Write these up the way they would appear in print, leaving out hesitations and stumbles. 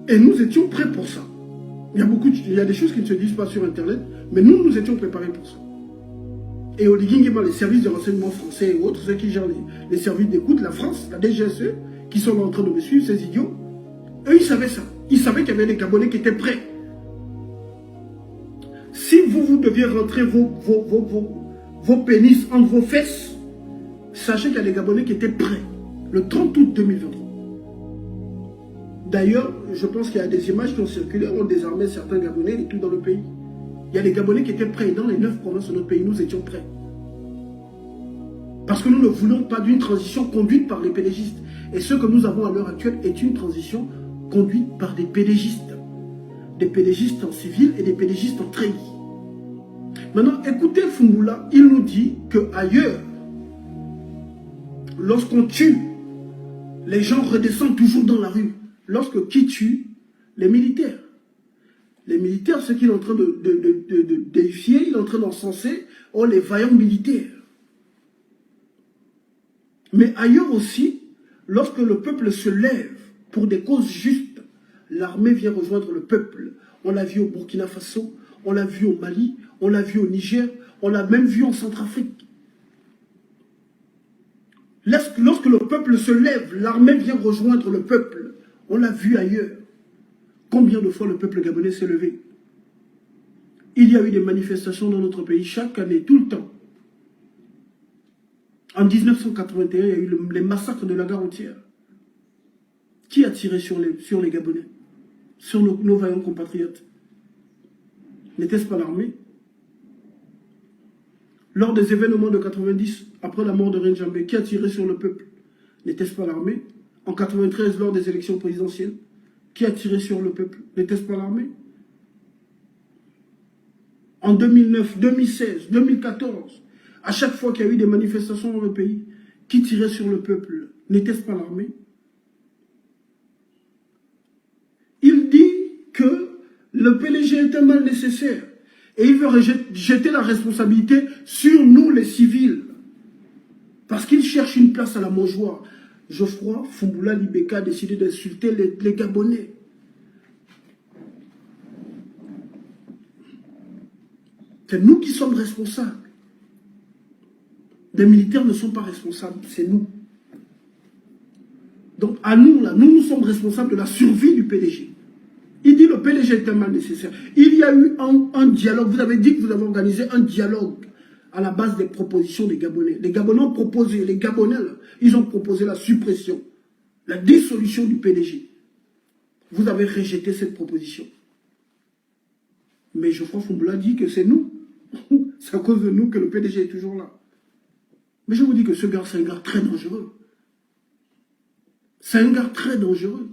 Et nous étions prêts pour ça. Il y a des choses qui ne se disent pas sur Internet, mais nous étions préparés pour ça. Et au Liguingema, les services de renseignement français et autres, ceux qui gèrent les services d'écoute, la France, la DGSE, qui sont en train de me suivre, ces idiots, eux, ils savaient ça. Ils savaient qu'il y avait des Gabonais qui étaient prêts. Si vous deviez rentrer vos pénis entre vos fesses, sachez qu'il y a des Gabonais qui étaient prêts. Le 30 août 2023. D'ailleurs, je pense qu'il y a des images qui ont circulé, on désarmait certains Gabonais et tout dans le pays. Il y a des Gabonais qui étaient prêts. Dans les 9 provinces de notre pays, nous étions prêts. Parce que nous ne voulons pas d'une transition conduite par les pédégistes. Et ce que nous avons à l'heure actuelle est une transition conduite par des pédégistes. Des pédégistes en civil et des pédégistes en treillis. Maintenant, écoutez Fumboula, il nous dit qu'ailleurs, lorsqu'on tue, les gens redescendent toujours dans la rue. Lorsque qui tue? Les militaires. Les militaires, ce qu'il est en train de déifier, il est en train d'encenser, oh, les vaillants militaires. Mais ailleurs aussi, lorsque le peuple se lève pour des causes justes, l'armée vient rejoindre le peuple. On l'a vu au Burkina Faso, on l'a vu au Mali, on l'a vu au Niger, on l'a même vu en Centrafrique. Lorsque le peuple se lève, l'armée vient rejoindre le peuple. On l'a vu ailleurs. Combien de fois le peuple gabonais s'est levé? Il y a eu des manifestations dans notre pays chaque année, tout le temps. En 1981, il y a eu les massacres de la gare routière. Qui a tiré sur les Gabonais? Sur nos vaillants compatriotes? N'était-ce pas l'armée? Lors des événements de 90, après la mort de Renjambé, qui a tiré sur le peuple? N'était-ce pas l'armée? En 93, lors des élections présidentielles, qui a tiré sur le peuple? N'était-ce pas l'armée? En 2009, 2016, 2014, à chaque fois qu'il y a eu des manifestations dans le pays, qui tirait sur le peuple? N'était-ce pas l'armée? Il dit que le PLG est un mal nécessaire. Et il veut jeter la responsabilité sur nous, les civils. Parce qu'il cherche une place à la mangeoire. Geoffroy Fumboula Libeka a décidé d'insulter les Gabonais. C'est nous qui sommes responsables. Les militaires ne sont pas responsables, c'est nous. Donc à nous, là, nous sommes responsables de la survie du PDG. Il dit le PDG est un mal nécessaire. Il y a eu un dialogue, vous avez dit que vous avez organisé un dialogue à la base des propositions des Gabonais. Les Gabonais ont proposé, les Gabonais, là, ils ont proposé la suppression, la dissolution du PDG. Vous avez rejeté cette proposition. Mais Geoffroy Fumboula dit que c'est nous. C'est à cause de nous que le PDG est toujours là. Mais je vous dis que ce gars, c'est un gars très dangereux. C'est un gars très dangereux.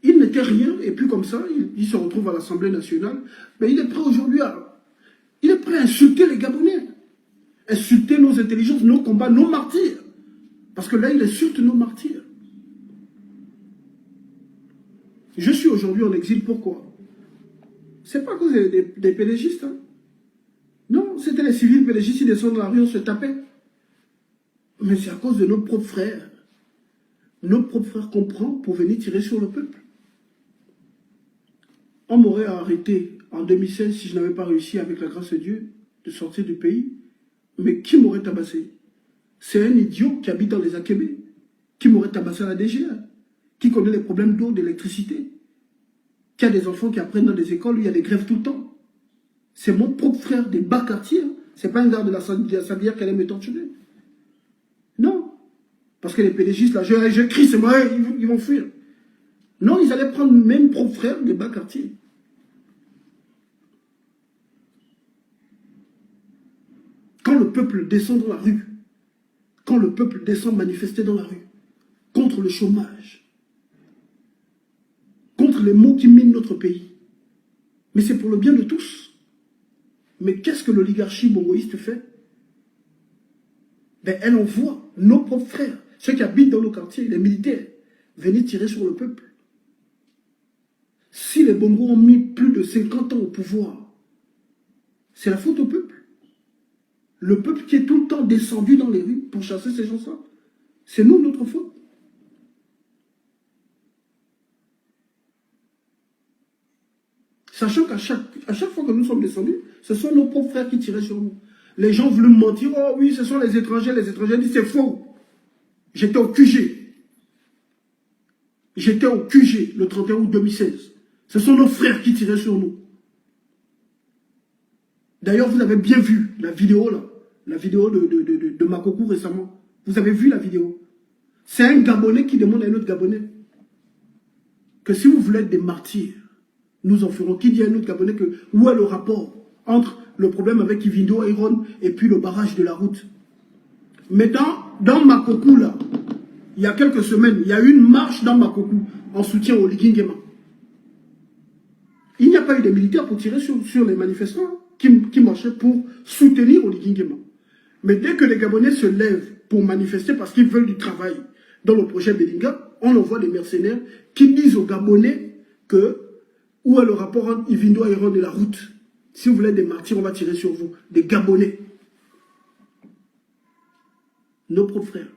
Il n'était rien, et puis comme ça, il se retrouve à l'Assemblée nationale. Mais il est prêt aujourd'hui il est prêt à insulter les Gabonais. Insulter nos intelligences, nos combats, nos martyrs. Parce que là, il insulte nos martyrs. Je suis aujourd'hui en exil, pourquoi? C'est pas à cause des pédégistes. Hein. Non, c'était les civils pédégistes, ils descendent dans la rue, on se tapait. Mais c'est à cause de nos propres frères. Nos propres frères qu'on prend pour venir tirer sur le peuple. On m'aurait arrêté en 2016 si je n'avais pas réussi, avec la grâce de Dieu, de sortir du pays. Mais qui m'aurait tabassé? C'est un idiot qui habite dans les Akébé, qui m'aurait tabassé à la DGA, qui connaît les problèmes d'eau, d'électricité, qui a des enfants qui apprennent dans des écoles où il y a des grèves tout le temps. C'est mon propre frère des bas quartiers. C'est pas un gars de la Sablière qui allait me torturer. Non. Parce que les pédégistes, là, je crie, c'est moi, ils vont fuir. Non, ils allaient prendre même propre frère des bas quartiers. Quand le peuple descend dans la rue, quand le peuple descend manifester dans la rue, contre le chômage, contre les maux qui minent notre pays, mais c'est pour le bien de tous. Mais qu'est-ce que l'oligarchie bongoïste fait? Ben, elle envoie nos propres frères, ceux qui habitent dans nos quartiers, les militaires, venir tirer sur le peuple. Si les Bongos ont mis plus de 50 ans au pouvoir, c'est la faute au peuple. Le peuple qui est tout le temps descendu dans les rues pour chasser ces gens-là. C'est nous, notre faute. Sachant qu'à chaque fois que nous sommes descendus, ce sont nos propres frères qui tiraient sur nous. Les gens voulaient me mentir, oh oui, ce sont les étrangers disent c'est faux. J'étais au QG. J'étais au QG le 31 août 2016. Ce sont nos frères qui tiraient sur nous. D'ailleurs, vous avez bien vu la vidéo là, la vidéo de Makokou récemment. Vous avez vu la vidéo. C'est un Gabonais qui demande à un autre Gabonais que si vous voulez être des martyrs, nous en ferons. Qui dit à un autre Gabonais que où est le rapport entre le problème avec Ivindo Iron et puis le barrage de la route? Mais dans Makokou là, il y a quelques semaines, il y a eu une marche dans Makokou en soutien au Ligingema. Il n'y a pas eu de militaires pour tirer sur les manifestants qui marchaient pour soutenir au Ligingema. Mais dès que les Gabonais se lèvent pour manifester parce qu'ils veulent du travail dans le projet Belinga, on envoie des mercenaires qui disent aux Gabonais que où est le rapport entre Ivindo Iron et la route? Si vous voulez des martyrs, on va tirer sur vous. Des Gabonais. Nos propres frères.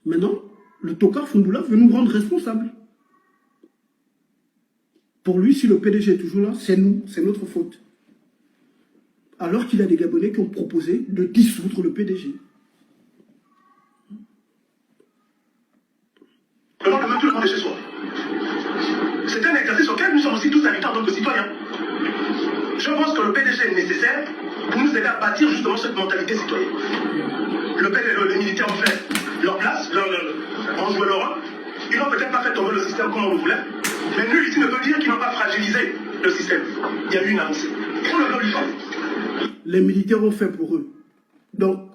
Maintenant, le Tokar Foumbula veut nous rendre responsables. Pour lui, si le PDG est toujours là, c'est nous, c'est notre faute. Alors qu'il y a des Gabonais qui ont proposé de dissoudre le PDG. Demande que même tout le monde est chez soi. C'est un exercice auquel nous sommes aussi tous invités en tant que citoyens. Je pense que le PDG est nécessaire pour nous aider à bâtir justement cette mentalité citoyenne. Les militaires ont fait leur place, ont joué leur rôle. Ils n'ont peut-être pas fait tomber le système comme on le voulait. Mais nul ici ne peut dire qu'ils n'ont pas fragilisé le système. Il y a eu une avancée. On le doit lui faire. Les militaires ont fait pour eux. Donc,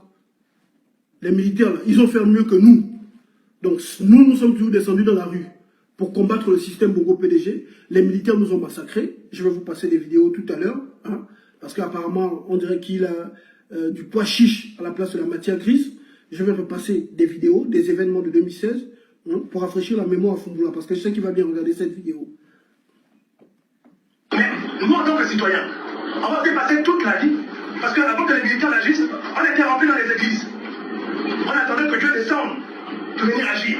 les militaires, là, ils ont fait mieux que nous. Donc, nous sommes toujours descendus dans la rue pour combattre le système Bongo PDG. Les militaires nous ont massacrés. Je vais vous passer des vidéos tout à l'heure. Hein, parce qu'apparemment, on dirait qu'il a du pois chiche à la place de la matière grise. Je vais repasser des vidéos, des événements de 2016, hein, pour rafraîchir la mémoire à Foumbula. Parce que je sais qu'il va bien regarder cette vidéo. Mais nous, en tant que citoyens, on va dépasser toute la vie. Parce qu'avant que les militaires agissent, on était remplis dans les églises. On attendait que Dieu descende pour venir agir.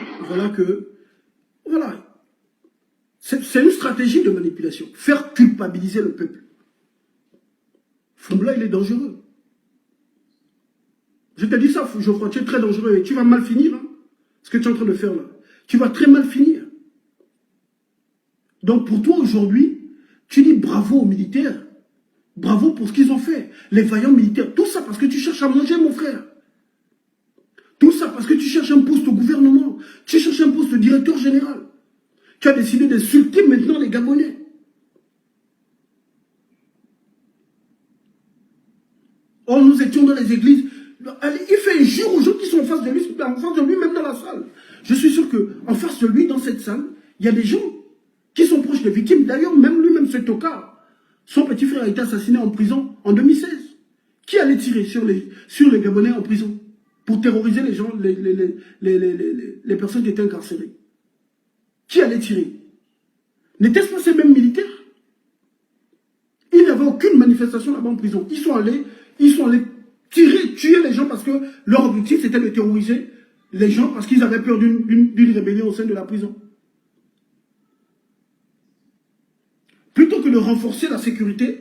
Voilà. C'est une stratégie de manipulation. Faire culpabiliser le peuple. Foumbula, il est dangereux. Je te dis ça, Geoffroy, tu es très dangereux et tu vas mal finir. Hein, ce que tu es en train de faire là. Tu vas très mal finir. Donc pour toi aujourd'hui, tu dis bravo aux militaires. Bravo pour ce qu'ils ont fait. Les vaillants militaires. Tout ça parce que tu cherches à manger, mon frère. Tout ça parce que tu cherches un poste au gouvernement. Tu cherches un poste de directeur général. Tu as décidé d'insulter maintenant les Gabonais. Or, nous étions dans les églises. Il fait injure aux gens qui sont en face de lui, même dans la salle. Je suis sûr qu'en face de lui, dans cette salle, il y a des gens qui sont proches des victimes. D'ailleurs, même lui-même, ce tocard, son petit frère a été assassiné en prison en 2016. Qui allait tirer sur les Gabonais en prison pour terroriser les gens, les personnes qui étaient incarcérées? Qui allait tirer? N'était-ce pas ces mêmes militaires? Il n'y avait aucune manifestation là-bas en prison. Ils sont allés tirer, tuer les gens parce que leur objectif c'était de terroriser les gens parce qu'ils avaient peur d'une rébellion au sein de la prison. Plutôt que de renforcer la sécurité,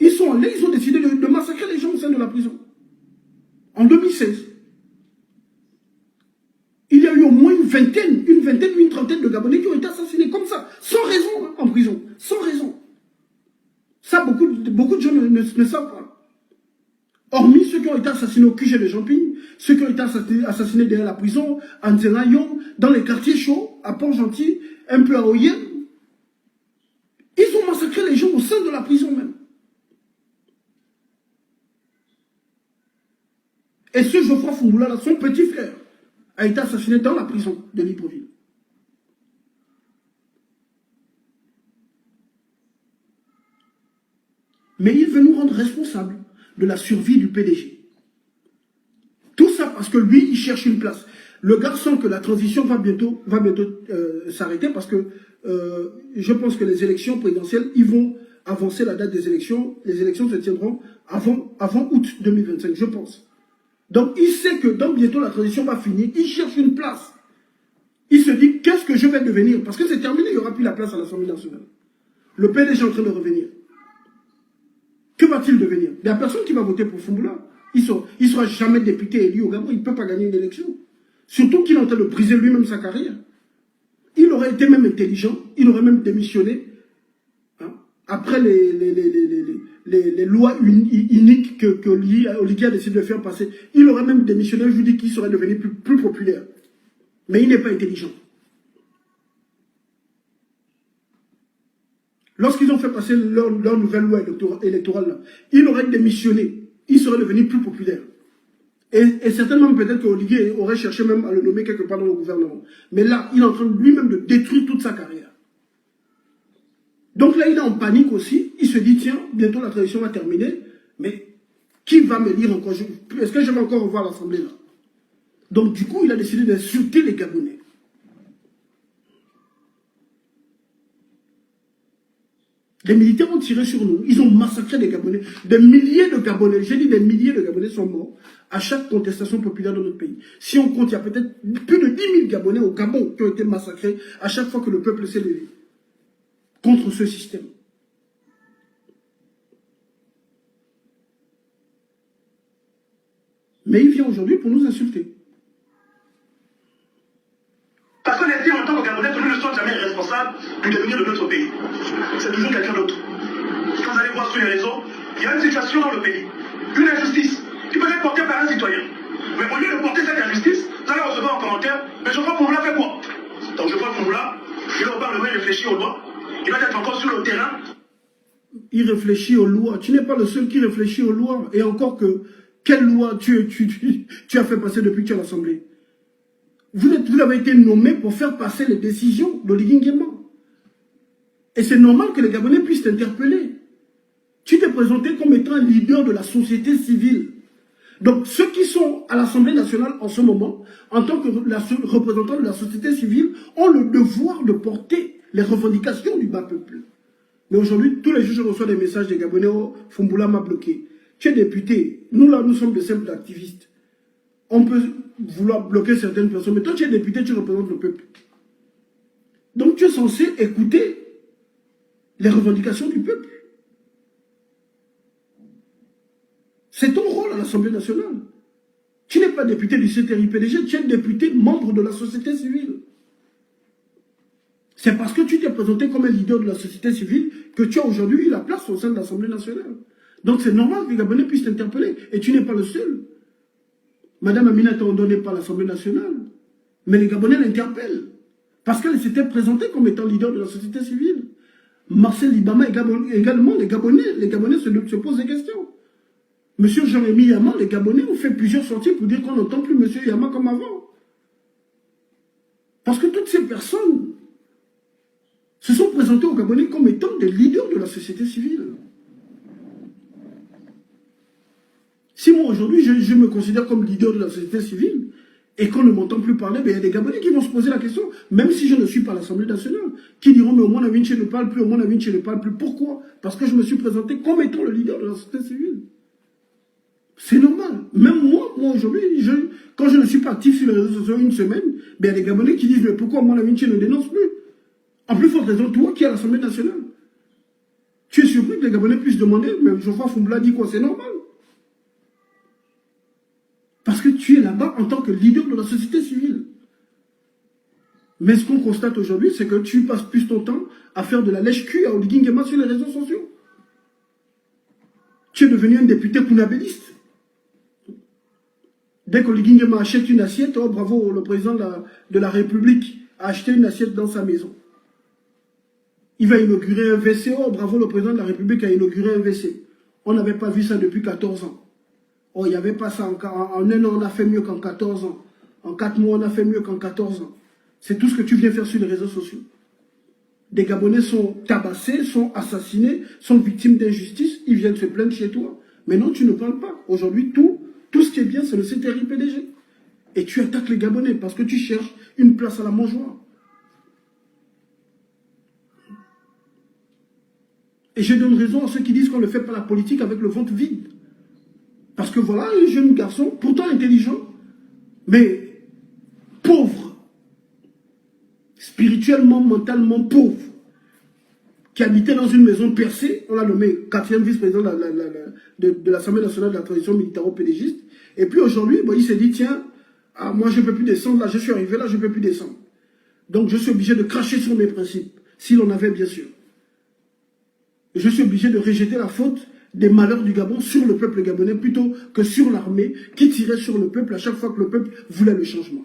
ils sont allés, ils ont décidé de massacrer les gens au sein de la prison. En 2016. Il y a eu au moins une trentaine de Gabonais qui ont été assassinés comme ça, sans raison, hein, en prison, sans raison. Ça, beaucoup de gens ne savent pas. Hormis ceux qui ont été assassinés au QG de Champigny, ceux qui ont été assassinés derrière la prison, à Nzenayon, dans les quartiers chauds, à Port-Gentil, un peu à Oyen. Ils ont massacré les gens au sein de la prison même. Et ce Geoffroy Foumbula, là, son petit frère, a été assassiné dans la prison de Libreville. Mais il veut nous rendre responsables de la survie du PDG. Tout ça parce que lui, il cherche une place. Le gars sent que la transition va bientôt s'arrêter parce que je pense que les élections présidentielles, ils vont avancer la date des élections. Les élections se tiendront avant août 2025, je pense. Donc il sait que dans bientôt la transition va finir, il cherche une place. Il se dit, qu'est-ce que je vais devenir? Parce que c'est terminé, il n'y aura plus la place à l'Assemblée nationale. Le PDG est en train de revenir. Que va-t-il devenir? Il n'y a personne qui va voter pour Foumbula. Il ne sera jamais député élu au Gabon, il ne peut pas gagner une élection. Surtout qu'il est en train de briser lui-même sa carrière. Il aurait été même intelligent, il aurait même démissionné. Hein, après les lois uniques que Oligui a décidé de faire passer. Il aurait même démissionné, je vous dis qu'il serait devenu plus populaire. Mais il n'est pas intelligent. Lorsqu'ils ont fait passer leur nouvelle loi électorale, là, il aurait démissionné. Il serait devenu plus populaire. Et certainement, peut-être qu'Oligui aurait cherché même à le nommer quelque part dans le gouvernement. Mais là, il est en train lui-même de détruire toute sa carrière. Donc là, il est en panique aussi. Il se dit, tiens, bientôt la transition va terminer. Mais qui va me lire encore? Est-ce que je vais encore revoir l'Assemblée là? Donc du coup, il a décidé d'insulter les Gabonais. Les militaires ont tiré sur nous. Ils ont massacré des Gabonais. Des milliers de Gabonais, j'ai dit des milliers de Gabonais sont morts à chaque contestation populaire dans notre pays. Si on compte, il y a peut-être plus de 10 000 Gabonais au Gabon qui ont été massacrés à chaque fois que le peuple s'est levé contre ce système. Mais il vient aujourd'hui pour nous insulter. Parce qu'on estime en tant que Gabonais que nous ne sommes jamais responsables du devenir de notre pays. C'est toujours quelqu'un d'autre. Quand vous allez voir sur les réseaux, il y a une situation dans le pays, une injustice qui peut être portée par un citoyen. Mais au lieu de porter cette injustice, vous allez recevoir en commentaire, mais Geoffroy Foumbula fait quoi? Donc Geoffroy Foumbula, il est au Parlement, il réfléchit aux lois, il va être encore sur le terrain. Il réfléchit aux lois. Tu n'es pas le seul qui réfléchit aux lois. Et encore que, quelle loi tu as fait passer depuis que tu es à l'Assemblée? Vous avez été nommé pour faire passer les décisions d'Oligui Nguema. Et c'est normal que les Gabonais puissent t'interpeller. Tu t'es présenté comme étant un leader de la société civile. Donc ceux qui sont à l'Assemblée nationale en ce moment, en tant que représentants de la société civile, ont le devoir de porter les revendications du bas peuple. Mais aujourd'hui, tous les jours, je reçois des messages des Gabonais, oh, Foumbula m'a bloqué. Tu es député. Nous, là, nous sommes de simples activistes. On peut vouloir bloquer certaines personnes, mais toi, tu es député, tu représentes le peuple. Donc, tu es censé écouter les revendications du peuple. C'est ton rôle à l'Assemblée nationale. Tu n'es pas député du CTRI-PDG, tu es député membre de la société civile. C'est parce que tu t'es présenté comme un leader de la société civile que tu as aujourd'hui eu la place au sein de l'Assemblée nationale. Donc c'est normal que les Gabonais puissent t'interpeller. Et tu n'es pas le seul. Madame Aminata Ondo n'est pas à l'Assemblée nationale. Mais les Gabonais l'interpellent. Parce qu'elle s'était présentée comme étant leader de la société civile. Marcel Libama également, les Gabonais se posent des questions. Monsieur Jean-Rémy Yama, les Gabonais ont fait plusieurs sorties pour dire qu'on n'entend plus Monsieur Yama comme avant. Parce que toutes ces personnes se sont présentées aux Gabonais comme étant des leaders de la société civile. Si moi aujourd'hui je me considère comme leader de la société civile et qu'on ne m'entend plus parler, ben, il y a des Gabonais qui vont se poser la question, même si je ne suis pas à l'Assemblée nationale, qui diront mais au moins Vinci ne parle plus, au moins Vinci ne parle plus. Pourquoi? Parce que je me suis présenté comme étant le leader de la société civile. C'est normal. Même moi aujourd'hui, quand je ne suis pas actif sur les réseaux sociaux une semaine, ben, il y a des Gabonais qui disent mais pourquoi moi Vinci ne dénonce plus? En plus forte raison, toi qui es à l'Assemblée nationale. Tu es surpris que les Gabonais puissent demander, mais Geoffroy Foumbula dit quoi? C'est normal. Parce que tu es là-bas en tant que leader de la société civile. Mais ce qu'on constate aujourd'hui, c'est que tu passes plus ton temps à faire de la lèche-cul à Oligui Nguema sur les réseaux sociaux. Tu es devenu un député pounabéliste. Dès qu'Oligui Nguema achète une assiette, oh bravo, le président de la République a acheté une assiette dans sa maison. Il va inaugurer un WC, oh bravo, le président de la République a inauguré un WC. On n'avait pas vu ça depuis 14 ans. Oh, il n'y avait pas ça. En un an, on a fait mieux qu'en 14 ans. En 4 mois, on a fait mieux qu'en 14 ans. C'est tout ce que tu viens faire sur les réseaux sociaux. Des Gabonais sont tabassés, sont assassinés, sont victimes d'injustice. Ils viennent se plaindre chez toi. Mais non, tu ne parles pas. Aujourd'hui, tout ce qui est bien, c'est le CTRI-PDG. Et tu attaques les Gabonais parce que tu cherches une place à la mangeoire. Et je donne raison à ceux qui disent qu'on ne fait pas la politique avec le ventre vide. Parce que voilà, un jeune garçon, pourtant intelligent, mais pauvre, spirituellement, mentalement pauvre, qui habitait dans une maison percée, on l'a nommé 4e vice-président de l'Assemblée nationale de la transition militaro-pédégiste. Et puis aujourd'hui, bon, il s'est dit, tiens, ah, moi je ne peux plus descendre, là je suis arrivé, là je ne peux plus descendre. Donc je suis obligé de cracher sur mes principes, s'il en avait bien sûr. Je suis obligé de rejeter la faute des malheurs du Gabon sur le peuple gabonais plutôt que sur l'armée qui tirait sur le peuple à chaque fois que le peuple voulait le changement.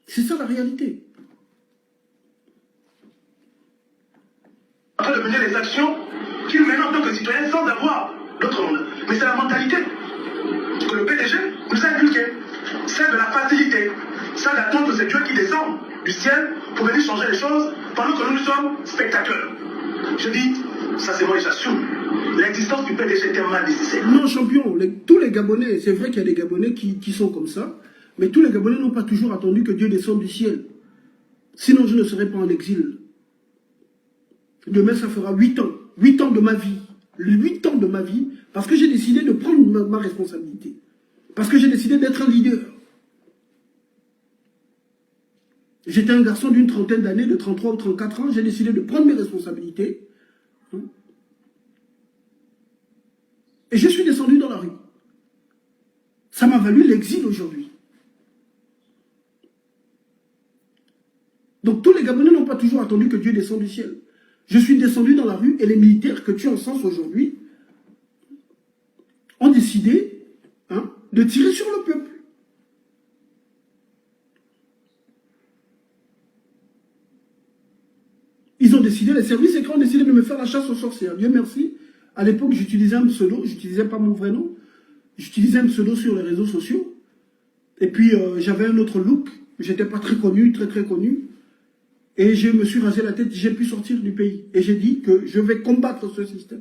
C'est ça la réalité. En train de mener les actions qu'il mène en tant que citoyen sans avoir d'autre monde. Mais c'est la mentalité que le PDG nous a inculquée. Celle de la facilité. Celle d'attendre que c'est Dieu qui descend du ciel pour venir changer les choses pendant que nous sommes spectateurs. Je dis, ça c'est moi et j'assume. L'existence du PDG était mal nécessaire. Non, champion, tous les Gabonais, c'est vrai qu'il y a des Gabonais qui sont comme ça, mais tous les Gabonais n'ont pas toujours attendu que Dieu descende du ciel. Sinon, je ne serais pas en exil. Demain, ça fera 8 ans. 8 ans de ma vie. 8 ans de ma vie, parce que j'ai décidé de prendre ma responsabilité. Parce que j'ai décidé d'être un leader. J'étais un garçon d'une trentaine d'années, de 33 ou 34 ans, j'ai décidé de prendre mes responsabilités. Et je suis descendu dans la rue. Ça m'a valu l'exil aujourd'hui. Donc tous les Gabonais n'ont pas toujours attendu que Dieu descende du ciel. Je suis descendu dans la rue et les militaires que tu encenses aujourd'hui ont décidé de tirer sur le peuple. Ils ont décidé, les services secrets ont décidé de me faire la chasse aux sorcières. Dieu merci. À l'époque, j'utilisais un pseudo, j'utilisais pas mon vrai nom. J'utilisais un pseudo sur les réseaux sociaux. Et puis, j'avais un autre look. J'étais pas très connu, très connu. Et je me suis rasé la tête, j'ai pu sortir du pays. Et j'ai dit que je vais combattre ce système.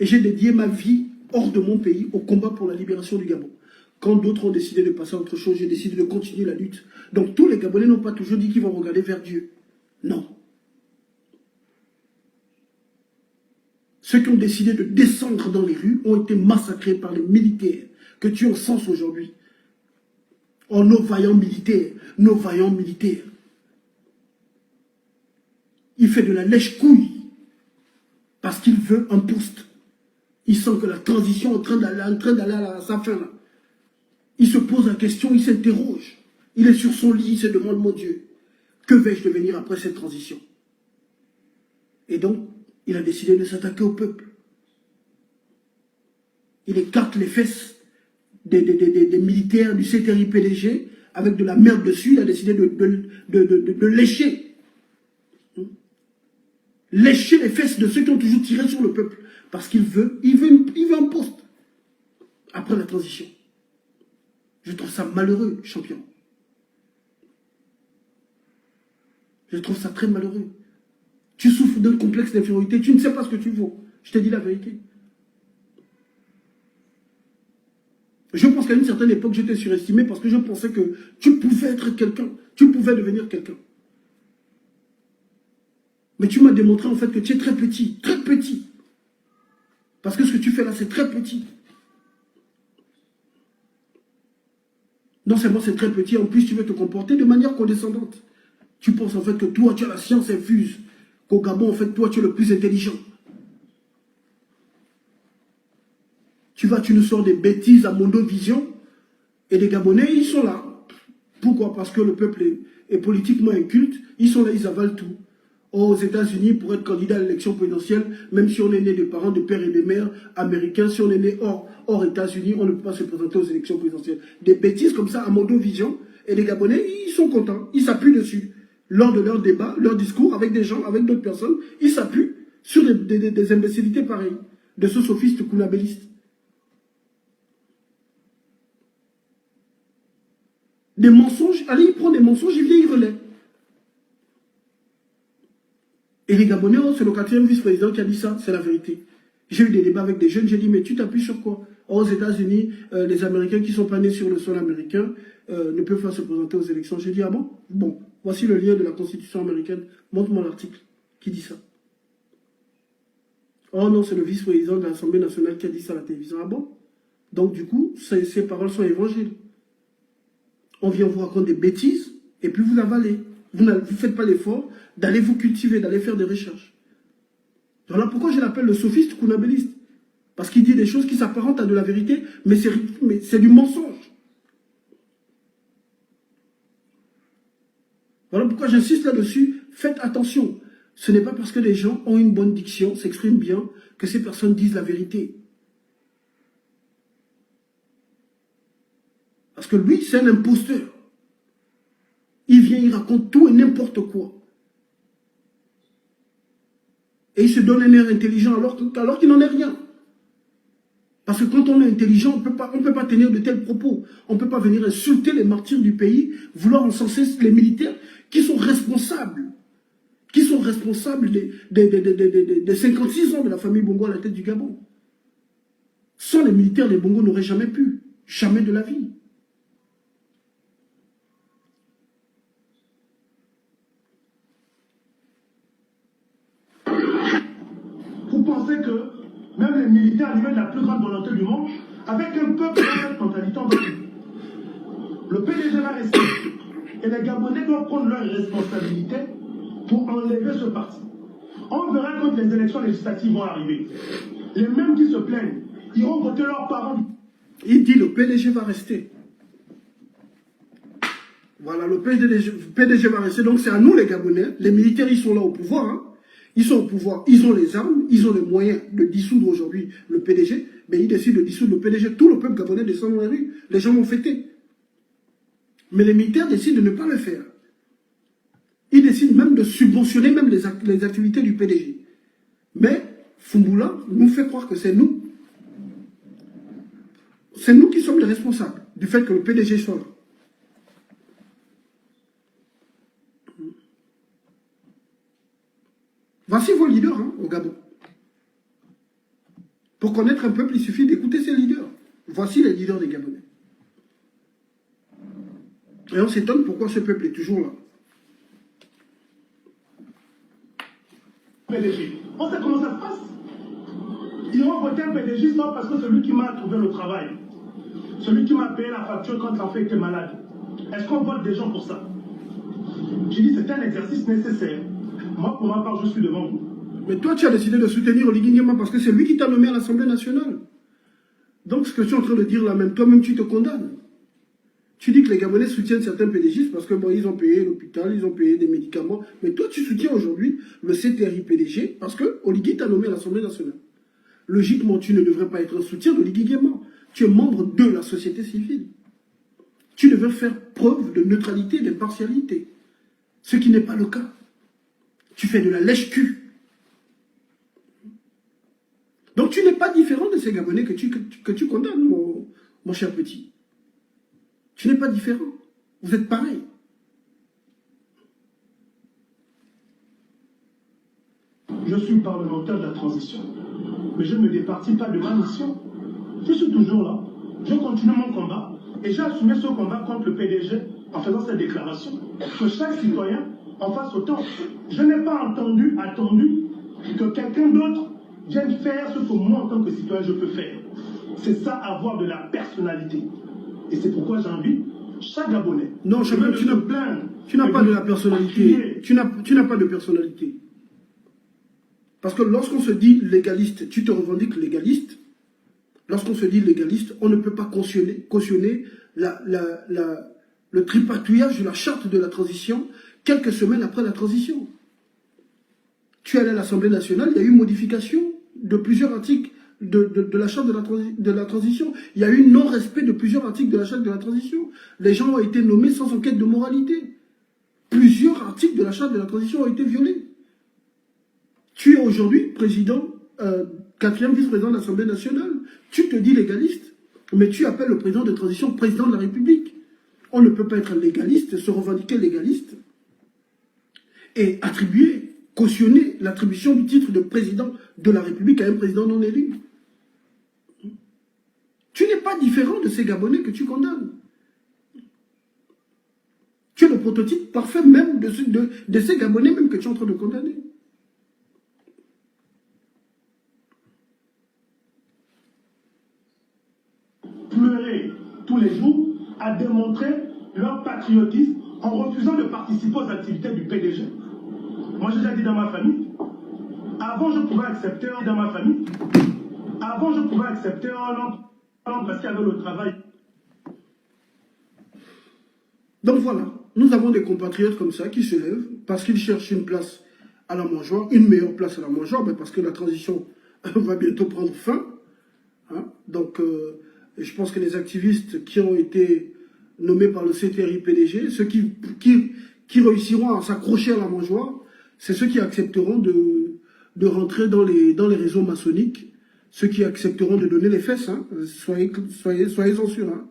Et j'ai dédié ma vie hors de mon pays au combat pour la libération du Gabon. Quand d'autres ont décidé de passer à autre chose, j'ai décidé de continuer la lutte. Donc tous les Gabonais n'ont pas toujours dit qu'ils vont regarder vers Dieu. Non. Ceux qui ont décidé de descendre dans les rues ont été massacrés par les militaires que tu encenses aujourd'hui. Oh, nos vaillants militaires, nos vaillants militaires. Il fait de la lèche-couille parce qu'il veut un poste. Il sent que la transition est en train d'aller à sa fin. Là. Il se pose la question, il s'interroge. Il est sur son lit, il se demande, mon Dieu, que vais-je devenir après cette transition? Et donc, il a décidé de s'attaquer au peuple. Il écarte les fesses des militaires du CTRI-PDG avec de la merde dessus. Il a décidé de lécher. Lécher les fesses de ceux qui ont toujours tiré sur le peuple. Parce qu'il veut un poste après la transition. Je trouve ça malheureux, champion. Je trouve ça très malheureux. Tu souffres d'un complexe d'infériorité, tu ne sais pas ce que tu vaux. Je te dis la vérité. Je pense qu'à une certaine époque, j'étais surestimé parce que je pensais que tu pouvais être quelqu'un. Tu pouvais devenir quelqu'un. Mais tu m'as démontré en fait que tu es très petit. Très petit. Parce que ce que tu fais là, c'est très petit. Non seulement c'est très petit, en plus tu veux te comporter de manière condescendante. Tu penses en fait que toi, tu as la science infuse. Qu'au Gabon, en fait, toi, tu es le plus intelligent. Tu nous sors des bêtises à Mondovision, et les Gabonais, ils sont là. Pourquoi? Parce que le peuple est politiquement inculte. Ils sont là, ils avalent tout. Aux États-Unis, pour être candidat à l'élection présidentielle, même si on est né de parents, de pères et de mères américains, si on est né hors États-Unis, on ne peut pas se présenter aux élections présidentielles. Des bêtises comme ça à Mondovision, et les Gabonais, ils sont contents. Ils s'appuient dessus. Lors de leurs débats, leurs discours avec des gens, avec d'autres personnes, ils s'appuient sur des imbécilités pareilles, de ce sophiste kounabéliste. Des mensonges, allez, il prend des mensonges, il vient, il relaie. Et les Gabonais, c'est le 4e vice-président qui a dit ça, c'est la vérité. J'ai eu des débats avec des jeunes, j'ai dit, mais tu t'appuies sur quoi? Aux États-Unis, les Américains qui ne sont pas nés sur le sol américain ne peuvent pas se présenter aux élections. J'ai dit, ah bon? Bon, voici le lien de la Constitution américaine. Montre-moi l'article qui dit ça. Oh non, c'est le vice-président de l'Assemblée nationale qui a dit ça à la télévision. Ah bon? Donc du coup, ces paroles sont évangiles. On vient vous raconter des bêtises et puis vous avalez. Vous ne faites pas l'effort d'aller vous cultiver, d'aller faire des recherches. Voilà pourquoi je l'appelle le sophiste kounabéliste. Parce qu'il dit des choses qui s'apparentent à de la vérité, mais c'est du mensonge. Voilà pourquoi j'insiste là-dessus. Faites attention. Ce n'est pas parce que les gens ont une bonne diction, s'expriment bien, que ces personnes disent la vérité. Parce que lui, c'est un imposteur. Il vient, il raconte tout et n'importe quoi. Et il se donne un air intelligent alors qu'il n'en est rien. Parce que quand on est intelligent, on ne peut pas tenir de tels propos. On ne peut pas venir insulter les martyrs du pays, vouloir encenser les militaires qui sont responsables. Qui sont responsables des 56 ans de la famille Bongo à la tête du Gabon. Sans les militaires, les Bongo n'auraient jamais pu. Jamais de la vie. Vous pensez que même les militaires animés de la plus grande volonté du monde, avec un peuple qui a cette mentalité, on va le PDG va rester. Et les Gabonais doivent prendre leurs responsabilités pour enlever ce parti. On verra quand les élections législatives vont arriver. Les mêmes qui se plaignent iront voter leurs parents. Il dit le PDG va rester. Voilà, le PDG va rester. Donc c'est à nous les Gabonais. Les militaires, ils sont là au pouvoir. Hein. Ils sont au pouvoir. Ils ont les armes. Ils ont les moyens de dissoudre aujourd'hui le PDG. Mais ils décident de dissoudre le PDG. Tout le peuple gabonais descend dans les rues. Les gens vont fêter. Mais les militaires décident de ne pas le faire. Ils décident même de subventionner même les activités du PDG. Mais Foumboula nous fait croire que c'est nous. C'est nous qui sommes les responsables du fait que le PDG soit là. Voici vos leaders hein, au Gabon. Pour connaître un peuple, il suffit d'écouter ses leaders. Voici les leaders des Gabonais. Et on s'étonne pourquoi ce peuple est toujours là. PDG. On sait comment ça se passe. Ils vont voter un PDG seulement parce que celui qui m'a trouvé le travail, celui qui m'a payé la facture quand l'enfant était malade. Est-ce qu'on vote des gens pour ça? J'ai dit c'est un exercice nécessaire. Moi, pour ma part, je suis devant vous. Mais toi, tu as décidé de soutenir Oligui Nguema parce que c'est lui qui t'a nommé à l'Assemblée nationale. Donc, ce que tu es en train de dire là même, toi-même, tu te condamnes. Tu dis que les Gabonais soutiennent certains PDG parce que bon, ils ont payé l'hôpital, ils ont payé des médicaments. Mais toi, tu soutiens aujourd'hui le CTRI PDG parce que Oligui t'a nommé à l'Assemblée nationale. Logiquement, tu ne devrais pas être un soutien d'Oligui Nguema. Tu es membre de la société civile. Tu devrais faire preuve de neutralité, d'impartialité. Ce qui n'est pas le cas. Tu fais de la lèche-cul. Donc tu n'es pas différent de ces Gabonais que tu condamnes, mon cher petit. Tu n'es pas différent. Vous êtes pareil. Je suis parlementaire de la transition. Mais je ne me départis pas de ma mission. Je suis toujours là. Je continue mon combat. Et j'ai assumé ce combat contre le PDG en faisant cette déclaration. Que chaque citoyen en fasse autant. Je n'ai pas attendu que quelqu'un d'autre vienne faire ce que moi, en tant que citoyen, je peux faire. C'est ça, avoir de la personnalité. Et c'est pourquoi j'invite chaque Gabonais. Non, tu n'as pas de la personnalité. Tu n'as pas de personnalité. Parce que lorsqu'on se dit légaliste, tu te revendiques légaliste. Lorsqu'on se dit légaliste, on ne peut pas cautionner le tripatouillage de la charte de la transition quelques semaines après la transition. Tu es allé à l'Assemblée nationale, il y a eu modification de plusieurs articles de la charte de la transition. Il y a eu non-respect de plusieurs articles de la charte de la transition. Les gens ont été nommés sans enquête de moralité. Plusieurs articles de la charte de la transition ont été violés. Tu es aujourd'hui président, quatrième vice-président de l'Assemblée nationale. Tu te dis légaliste, mais tu appelles le président de transition président de la République. On ne peut pas être légaliste, se revendiquer légaliste et cautionner l'attribution du titre de président de la République à un président non élu. Tu n'es pas différent de ces Gabonais que tu condamnes. Tu es le prototype parfait même de ces Gabonais même que tu es en train de condamner. les jours à démontrer leur patriotisme en refusant de participer aux activités du PDG. Moi, j'ai déjà dit dans ma famille, avant je pouvais accepter un dans ma famille, avant je pouvais accepter un homme parce qu'il y avait le travail. Donc voilà, nous avons des compatriotes comme ça qui se lèvent parce qu'ils cherchent une place à la mangeoire, une meilleure place à la mangeoire, parce que la transition va bientôt prendre fin. Hein? Donc, je pense que les activistes qui ont été nommés par le CTRI-PDG, ceux qui réussiront à s'accrocher à la mangeoire, c'est ceux qui accepteront de rentrer dans les réseaux maçonniques, ceux qui accepteront de donner les fesses. Hein? Soyez-en sûrs. Hein?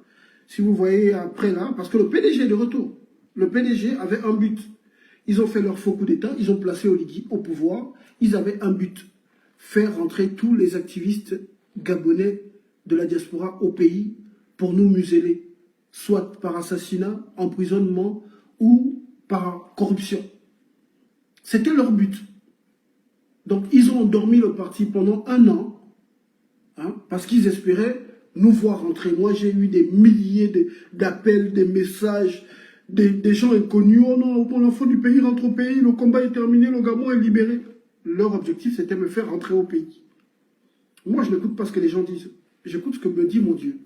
Si vous voyez après là, parce que le PDG est de retour. Le PDG avait un but. Ils ont fait leur faux coup d'État, ils ont placé Oligui au pouvoir. Ils avaient un but, faire rentrer tous les activistes gabonais de la diaspora au pays pour nous museler, soit par assassinat, emprisonnement ou par corruption. C'était leur but. Donc ils ont endormi le parti pendant 1 an, hein, parce qu'ils espéraient nous voir rentrer. Moi j'ai eu des milliers d'appels, des messages, des gens inconnus. Oh non, mon enfant du pays rentre au pays, le combat est terminé, le Gabon est libéré. Leur objectif c'était me faire rentrer au pays. Moi je n'écoute pas ce que les gens disent, j'écoute ce que me dit mon Dieu.